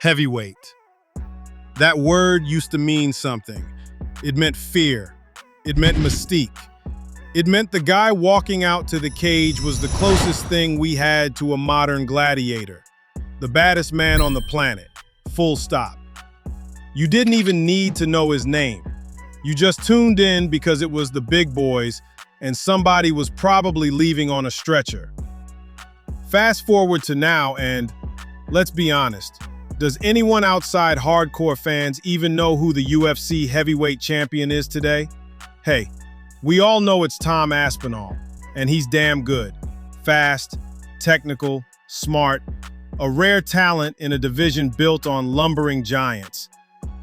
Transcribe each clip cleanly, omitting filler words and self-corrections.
Heavyweight. That word used to mean something. It meant fear. It meant mystique. It meant the guy walking out to the cage was the closest thing we had to a modern gladiator. The baddest man on the planet. Full stop. You didn't even need to know his name. You just tuned in because it was the big boys and somebody was probably leaving on a stretcher. Fast forward to now and, let's be honest, does anyone outside hardcore fans even know who the UFC heavyweight champion is today? Hey, we all know it's Tom Aspinall, and he's damn good. Fast, technical, smart, a rare talent in a division built on lumbering giants.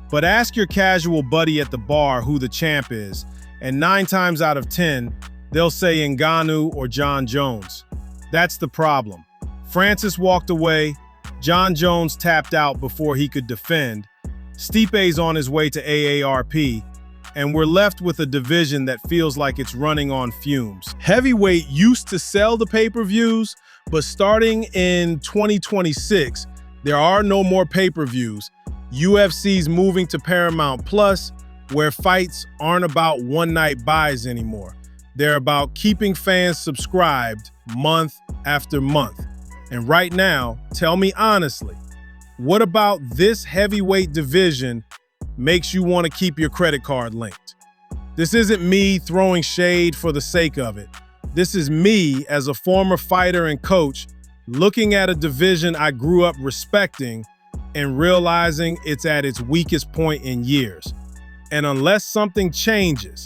But ask your casual buddy at the bar who the champ is, and 9 times out of 10, they'll say Ngannou or Jon Jones. That's the problem. Francis walked away, Jon Jones tapped out before he could defend, Stipe's on his way to AARP, and we're left with a division that feels like it's running on fumes. Heavyweight used to sell the pay-per-views, but starting in 2026, there are no more pay-per-views. UFC's moving to Paramount Plus, where fights aren't about one-night buys anymore. They're about keeping fans subscribed month after month. And right now, tell me honestly, what about this heavyweight division makes you want to keep your credit card linked? This isn't me throwing shade for the sake of it. This is me as a former fighter and coach looking at a division I grew up respecting and realizing it's at its weakest point in years. And unless something changes,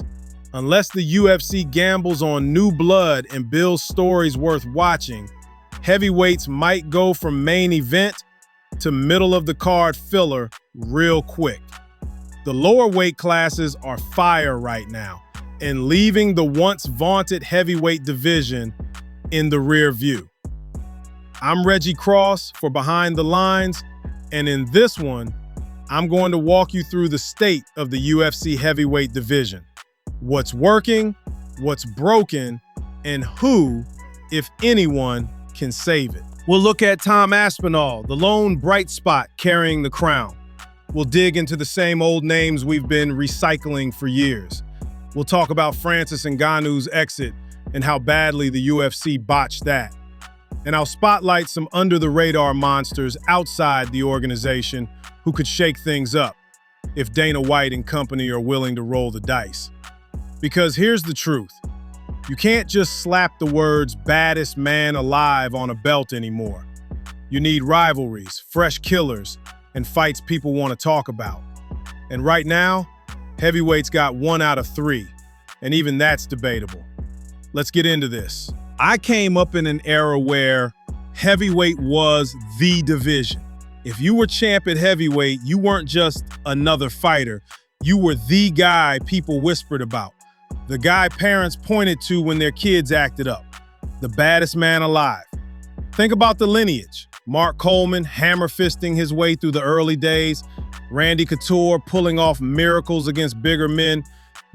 unless the UFC gambles on new blood and builds stories worth watching, heavyweights might go from main event to middle of the card filler real quick. The lower weight classes are fire right now and leaving the once vaunted heavyweight division in the rear view. I'm Reggie Cross for Behind the Lines, and in this one, I'm going to walk you through the state of the UFC heavyweight division. What's working, what's broken, and who, if anyone, can save it. We'll look at Tom Aspinall, the lone bright spot carrying the crown. We'll dig into the same old names we've been recycling for years. We'll talk about Francis Ngannou's exit and how badly the UFC botched that. And I'll spotlight some under-the-radar monsters outside the organization who could shake things up if Dana White and company are willing to roll the dice. Because here's the truth. You can't just slap the words baddest man alive on a belt anymore. You need rivalries, fresh killers, and fights people want to talk about. And right now, heavyweight's got 1 out of 3, and even that's debatable. Let's get into this. I came up in an era where heavyweight was the division. If you were champ at heavyweight, you weren't just another fighter. You were the guy people whispered about. The guy parents pointed to when their kids acted up. The baddest man alive. Think about the lineage. Mark Coleman hammer-fisting his way through the early days. Randy Couture pulling off miracles against bigger men.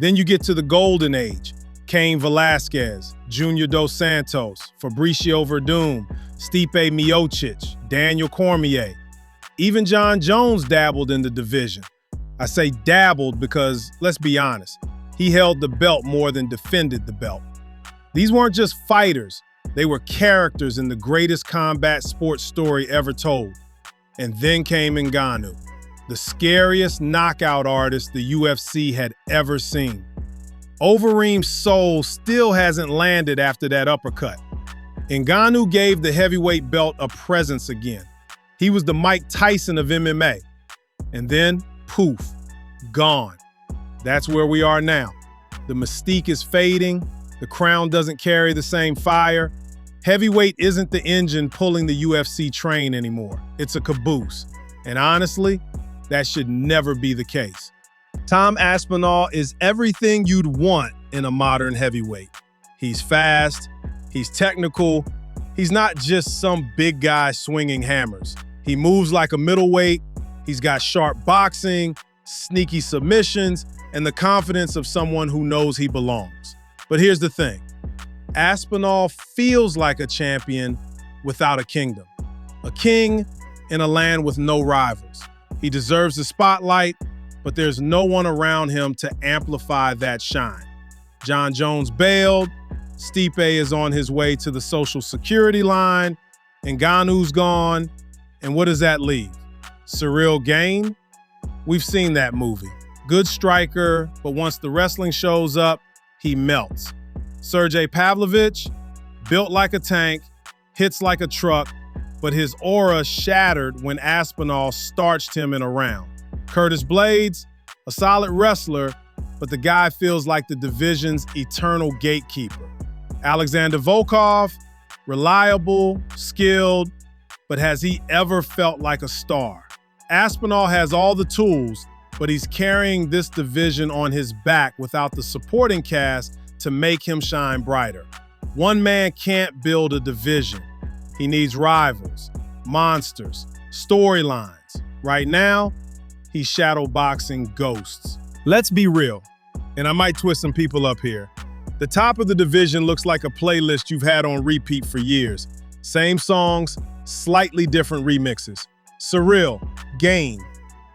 Then you get to the golden age. Cain Velasquez, Junior Dos Santos, Fabricio Verdum, Stipe Miocic, Daniel Cormier. Even Jon Jones dabbled in the division. I say dabbled because, let's be honest, he held the belt more than defended the belt. These weren't just fighters, they were characters in the greatest combat sports story ever told. And then came Ngannou, the scariest knockout artist the UFC had ever seen. Overeem's soul still hasn't landed after that uppercut. Ngannou gave the heavyweight belt a presence again. He was the Mike Tyson of MMA. And then, poof, gone. That's where we are now. The mystique is fading. The crown doesn't carry the same fire. Heavyweight isn't the engine pulling the UFC train anymore. It's a caboose. And honestly, that should never be the case. Tom Aspinall is everything you'd want in a modern heavyweight. He's fast, he's technical, he's not just some big guy swinging hammers. He moves like a middleweight, he's got sharp boxing, sneaky submissions, and the confidence of someone who knows he belongs. But here's the thing. Aspinall feels like a champion without a kingdom. A king in a land with no rivals. He deserves the spotlight, but there's no one around him to amplify that shine. Jon Jones bailed, Stipe is on his way to the Social Security line, Ngannou's gone, and what does that leave? Cyril Gane? We've seen that movie. Good striker, but once the wrestling shows up, he melts. Sergey Pavlovich, built like a tank, hits like a truck, but his aura shattered when Aspinall starched him in a round. Curtis Blaydes, a solid wrestler, but the guy feels like the division's eternal gatekeeper. Alexander Volkov, reliable, skilled, but has he ever felt like a star? Aspinall has all the tools, but he's carrying this division on his back without the supporting cast to make him shine brighter. One man can't build a division. He needs rivals, monsters, storylines. Right now, he's shadowboxing ghosts. Let's be real, and I might twist some people up here. The top of the division looks like a playlist you've had on repeat for years. Same songs, slightly different remixes. Cyril, Gane,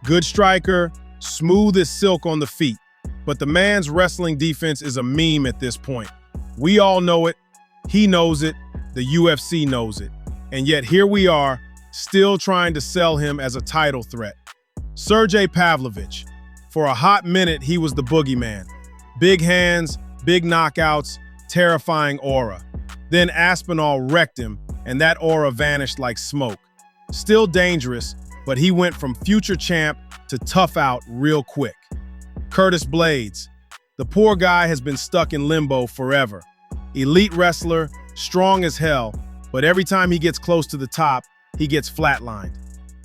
good striker, smooth as silk on the feet. But the man's wrestling defense is a meme at this point. We all know it, he knows it, the UFC knows it. And yet here we are, still trying to sell him as a title threat. Sergey Pavlovich. For a hot minute, he was the boogeyman. Big hands, big knockouts, terrifying aura. Then Aspinall wrecked him, and that aura vanished like smoke. Still dangerous, but he went from future champ to tough out real quick. Curtis Blaydes. The poor guy has been stuck in limbo forever. Elite wrestler, strong as hell, but every time he gets close to the top, he gets flatlined.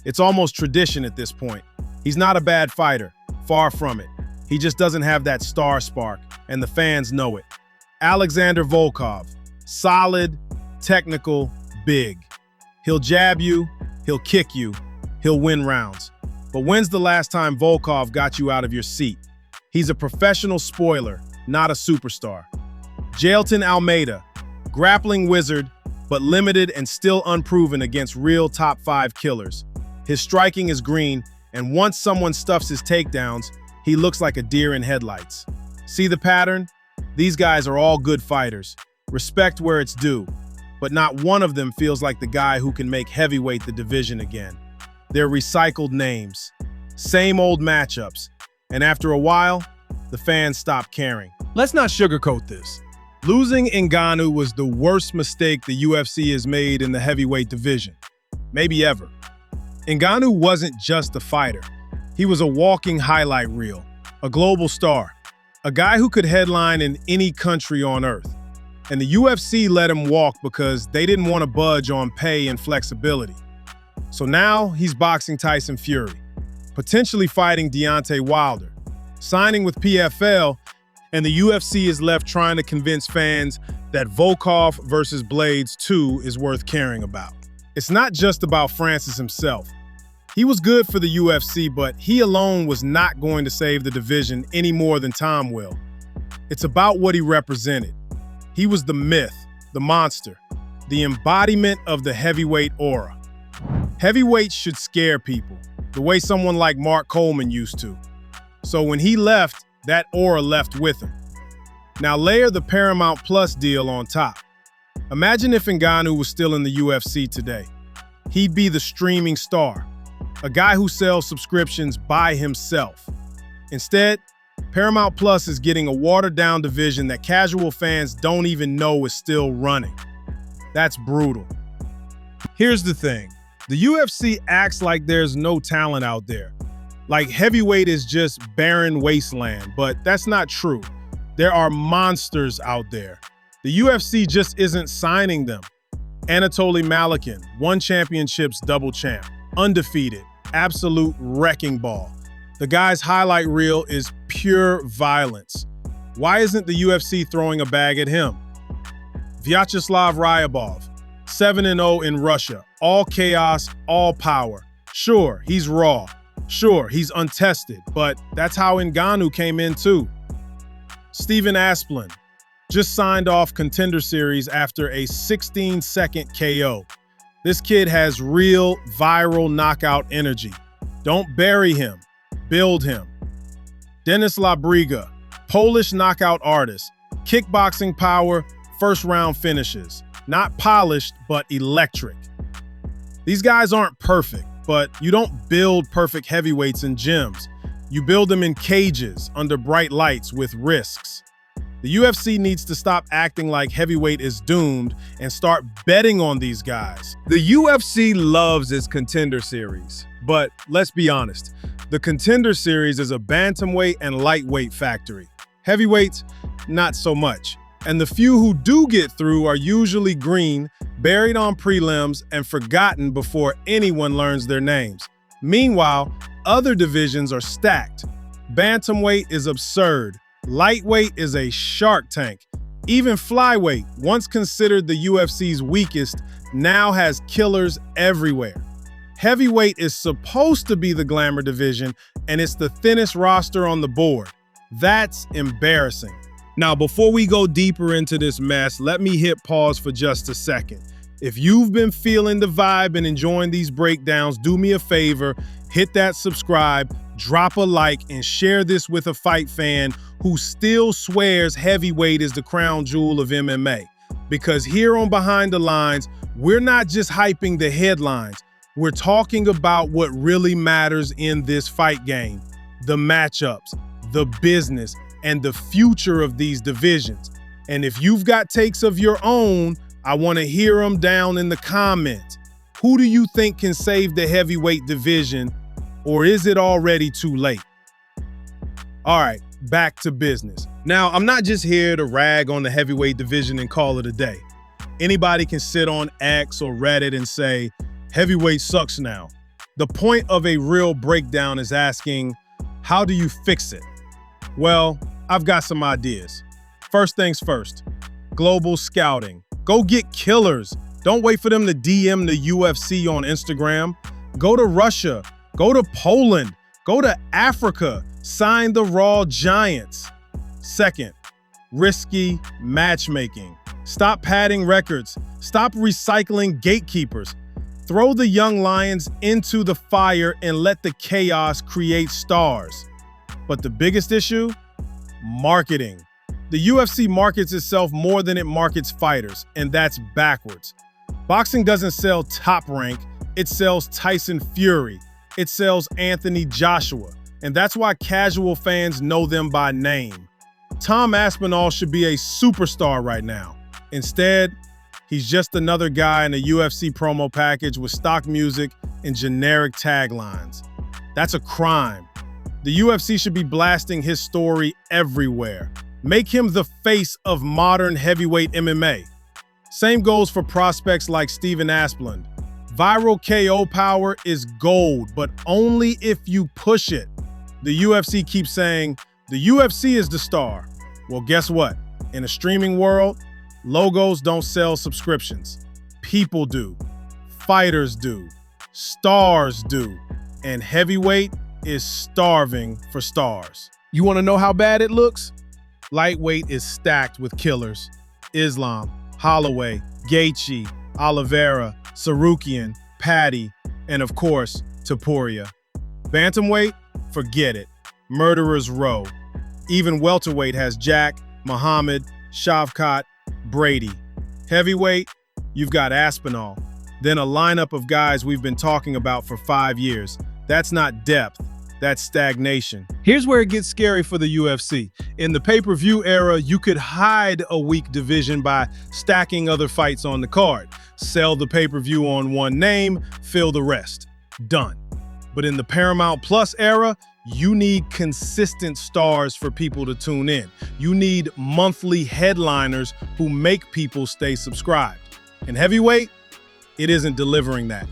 It's almost tradition at this point. He's not a bad fighter, far from it. He just doesn't have that star spark, and the fans know it. Alexander Volkov. Solid, technical, big. He'll jab you, he'll kick you, he'll win rounds. But when's the last time Volkov got you out of your seat? He's a professional spoiler, not a superstar. Jailton Almeida. Grappling wizard, but limited and still unproven against real top 5 killers. His striking is green, and once someone stuffs his takedowns, he looks like a deer in headlights. See the pattern? These guys are all good fighters. Respect where it's due, but not one of them feels like the guy who can make heavyweight the division again. They're recycled names, same old matchups, and after a while, the fans stop caring. Let's not sugarcoat this. Losing Ngannou was the worst mistake the UFC has made in the heavyweight division, maybe ever. Ngannou wasn't just a fighter. He was a walking highlight reel, a global star, a guy who could headline in any country on earth. And the UFC let him walk because they didn't want to budge on pay and flexibility. So now he's boxing Tyson Fury, potentially fighting Deontay Wilder, signing with PFL, and the UFC is left trying to convince fans that Volkov versus Blaydes 2 is worth caring about. It's not just about Francis himself. He was good for the UFC, but he alone was not going to save the division any more than Tom will. It's about what he represented. He was the myth, the monster, the embodiment of the heavyweight aura. Heavyweights should scare people, the way someone like Mark Coleman used to. So when he left, that aura left with him. Now layer the Paramount Plus deal on top. Imagine if Ngannou was still in the UFC today. He'd be the streaming star, a guy who sells subscriptions by himself. Instead, Paramount Plus is getting a watered-down division that casual fans don't even know is still running. That's brutal. Here's the thing. The UFC acts like there's no talent out there. Like heavyweight is just barren wasteland, but that's not true. There are monsters out there. The UFC just isn't signing them. Anatoly Malikin, 1 championships double champ, undefeated, absolute wrecking ball. The guy's highlight reel is pure violence. Why isn't the UFC throwing a bag at him? Vyacheslav Ryabov, 7-0 in Russia, all chaos, all power. Sure, he's raw. Sure, he's untested, but that's how Ngannou came in too. Stephen Aspinall just signed off Contender Series after a 16-second KO. This kid has real viral knockout energy. Don't bury him, build him. Denis Labriga, Polish knockout artist, kickboxing power, first round finishes. Not polished, but electric. These guys aren't perfect, but you don't build perfect heavyweights in gyms. You build them in cages, under bright lights, with risks. The UFC needs to stop acting like heavyweight is doomed and start betting on these guys. The UFC loves its Contender Series, but let's be honest, the Contender Series is a bantamweight and lightweight factory. Heavyweights, not so much. And the few who do get through are usually green, buried on prelims, and forgotten before anyone learns their names. Meanwhile, other divisions are stacked. Bantamweight is absurd. Lightweight is a shark tank. Even flyweight, once considered the UFC's weakest, now has killers everywhere. Heavyweight is supposed to be the glamour division, and it's the thinnest roster on the board. That's embarrassing. Now, before we go deeper into this mess, let me hit pause for just a second. If you've been feeling the vibe and enjoying these breakdowns, do me a favor, hit that subscribe, drop a like, and share this with a fight fan who still swears heavyweight is the crown jewel of MMA. Because here on Behind the Lines, we're not just hyping the headlines. We're talking about what really matters in this fight game. The matchups, the business, and the future of these divisions. And if you've got takes of your own, I want to hear them down in the comments. Who do you think can save the heavyweight division, or is it already too late? All right, back to business. Now, I'm not just here to rag on the heavyweight division and call it a day. Anybody can sit on X or Reddit and say, heavyweight sucks now. The point of a real breakdown is asking, how do you fix it? Well, I've got some ideas. First things first, global scouting. Go get killers. Don't wait for them to DM the UFC on Instagram. Go to Russia. Go to Poland. Go to Africa. Sign the raw giants. Second, risky matchmaking. Stop padding records. Stop recycling gatekeepers. Throw the young lions into the fire and let the chaos create stars. But the biggest issue? Marketing. The UFC markets itself more than it markets fighters, and that's backwards. Boxing doesn't sell Top Rank, it sells Tyson Fury. It sells Anthony Joshua, and that's why casual fans know them by name. Tom Aspinall should be a superstar right now. Instead, he's just another guy in a UFC promo package with stock music and generic taglines. That's a crime. The UFC should be blasting his story everywhere. Make him the face of modern heavyweight MMA. Same goes for prospects like Steven Asplund. Viral KO power is gold, but only if you push it. The UFC keeps saying, the UFC is the star. Well, guess what? In a streaming world, logos don't sell subscriptions. People do. Fighters do. Stars do. And heavyweight is starving for stars. You want to know how bad it looks? Lightweight is stacked with killers. Islam, Holloway, Gaethje, Oliveira, Sarukian, Patty, and of course, Topuria. Bantamweight? Forget it. Murderer's row. Even welterweight has Jack, Muhammad, Shavkat, Brady. Heavyweight? You've got Aspinall. Then a lineup of guys we've been talking about for 5 years. That's not depth. That's stagnation. Here's where it gets scary for the UFC. In the pay-per-view era, you could hide a weak division by stacking other fights on the card. Sell the pay-per-view on one name, fill the rest. Done. But in the Paramount Plus era, you need consistent stars for people to tune in. You need monthly headliners who make people stay subscribed. And heavyweight, it isn't delivering that.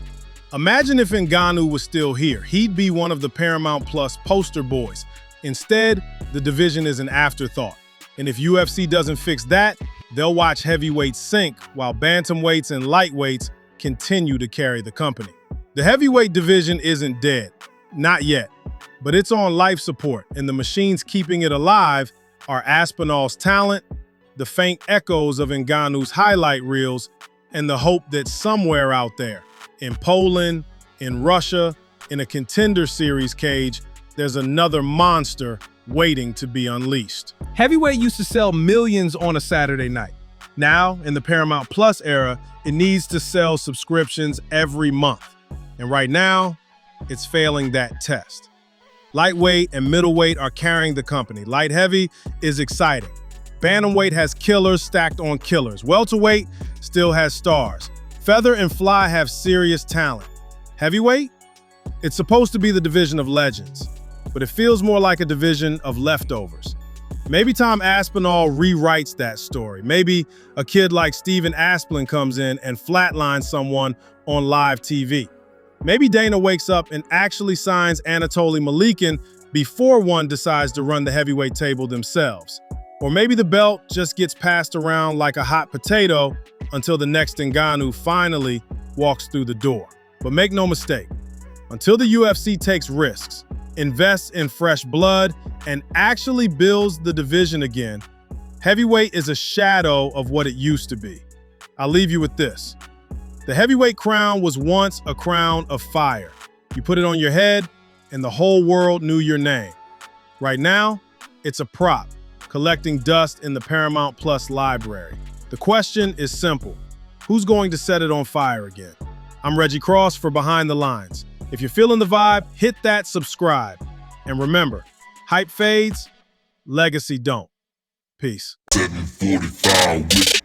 Imagine if Ngannou was still here. He'd be one of the Paramount Plus poster boys. Instead, the division is an afterthought. And if UFC doesn't fix that, they'll watch heavyweights sink while bantamweights and lightweights continue to carry the company. The heavyweight division isn't dead. Not yet. But it's on life support, and the machines keeping it alive are Aspinall's talent, the faint echoes of Ngannou's highlight reels, and the hope that somewhere out there, in Poland, in Russia, in a Contender Series cage, there's another monster waiting to be unleashed. Heavyweight used to sell millions on a Saturday night. Now, in the Paramount Plus era, it needs to sell subscriptions every month. And right now, it's failing that test. Lightweight and middleweight are carrying the company. Light heavy is exciting. Bantamweight has killers stacked on killers. Welterweight still has stars. Feather and Fly have serious talent. Heavyweight? It's supposed to be the division of legends, but it feels more like a division of leftovers. Maybe Tom Aspinall rewrites that story. Maybe a kid like Steven Asplin comes in and flatlines someone on live TV. Maybe Dana wakes up and actually signs Anatoly Malikin before one decides to run the heavyweight table themselves. Or maybe the belt just gets passed around like a hot potato until the next Ngannou finally walks through the door. But make no mistake, until the UFC takes risks, invests in fresh blood, and actually builds the division again, heavyweight is a shadow of what it used to be. I'll leave you with this. The heavyweight crown was once a crown of fire. You put it on your head, and the whole world knew your name. Right now, it's a prop, collecting dust in the Paramount Plus library. The question is simple. Who's going to set it on fire again? I'm Reggie Cross for Behind the Lines. If you're feeling the vibe, hit that subscribe. And remember, hype fades, legacy don't. Peace. 745